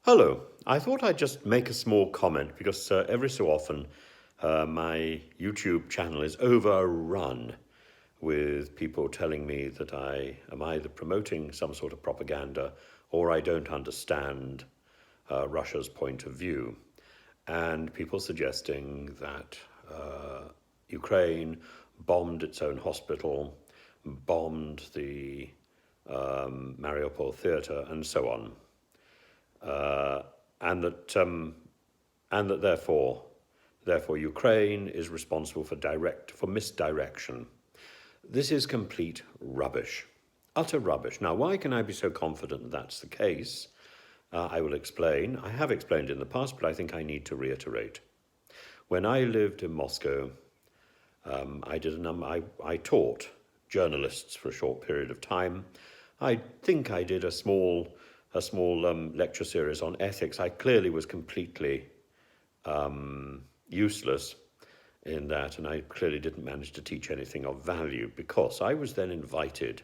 Hello. I thought I'd just make a small comment because every so often my YouTube channel is overrun with people telling me that I am either promoting some sort of propaganda or I don't understand Russia's point of view. And people suggesting that Ukraine bombed its own hospital, bombed the Mariupol theatre, and so on. And that therefore Ukraine is responsible for misdirection. This is complete rubbish, utter rubbish. Now, why can I be so confident that that's the case? I will explain. I have explained in the past, but I think I need to reiterate. When I lived in Moscow, I taught journalists for a short period of time. I think I did a small lecture series on ethics. I clearly was completely useless in that, and I clearly didn't manage to teach anything of value because I was then invited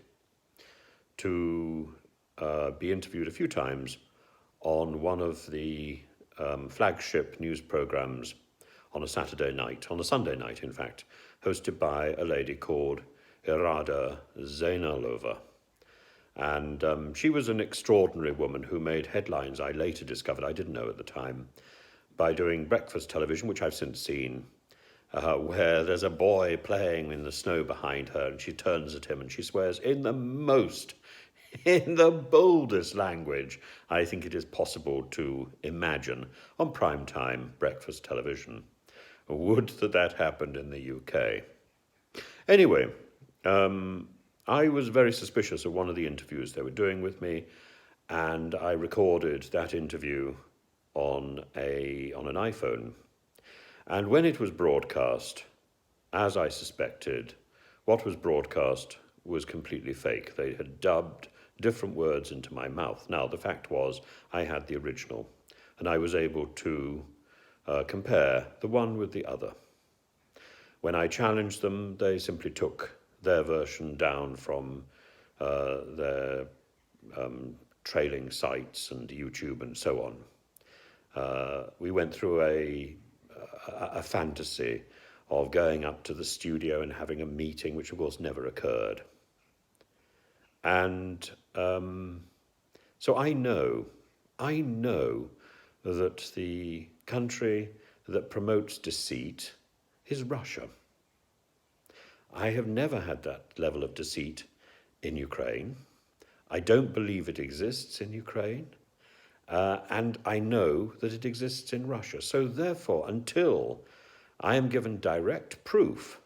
to be interviewed a few times on one of the flagship news programs on a Sunday night, in fact, hosted by a lady called Irada Zainalova. And she was an extraordinary woman who made headlines, I later discovered, I didn't know at the time, by doing breakfast television, which I've since seen, where there's a boy playing in the snow behind her and she turns at him and she swears in the boldest language I think it is possible to imagine on primetime breakfast television. Would that happened in the UK. Anyway, I was very suspicious of one of the interviews they were doing with me, and I recorded that interview on an iPhone. And when it was broadcast, as I suspected, what was broadcast was completely fake. They had dubbed different words into my mouth. Now, the fact was, I had the original, and I was able to compare the one with the other. When I challenged them, they simply took their version down from their trailing sites and YouTube and so on. We went through a fantasy of going up to the studio and having a meeting, which of course never occurred. And so I know that the country that promotes deceit is Russia. I have never had that level of deceit in Ukraine. I don't believe it exists in Ukraine. And I know that it exists in Russia. So therefore, until I am given direct proof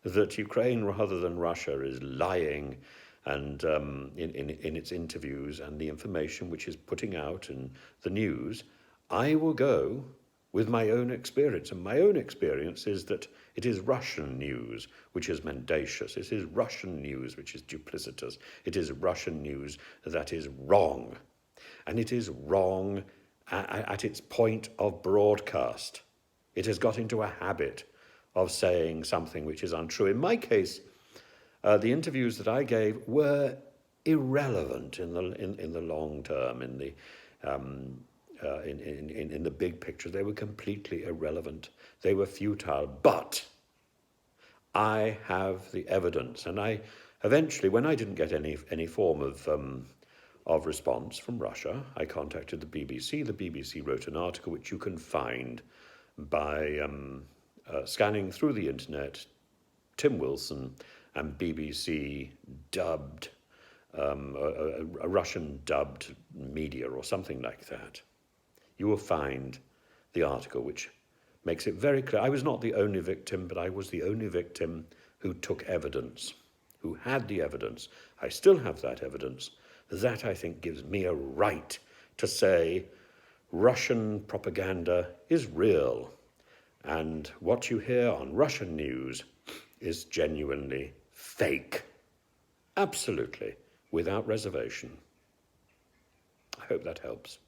that Ukraine rather than Russia is lying and in its interviews and the information which is putting out in the news, I will go with my own experience. And my own experience is that it is Russian news which is mendacious. It is Russian news which is duplicitous. It is Russian news that is wrong. And it is wrong at its point of broadcast. It has got into a habit of saying something which is untrue. In my case, the interviews that I gave were irrelevant in the long term, in the big picture. They were completely irrelevant. They were futile. But I have the evidence, and I eventually, when I didn't get any form of response from Russia, I contacted the BBC. The BBC wrote an article which you can find by scanning through the internet, Tim Wilson and BBC dubbed, a Russian dubbed media or something like that. You will find the article which makes it very clear. I was not the only victim, but I was the only victim who took evidence, who had the evidence. I still have that evidence. That, I think, gives me a right to say Russian propaganda is real, and what you hear on Russian news is genuinely fake. Absolutely, without reservation. I hope that helps.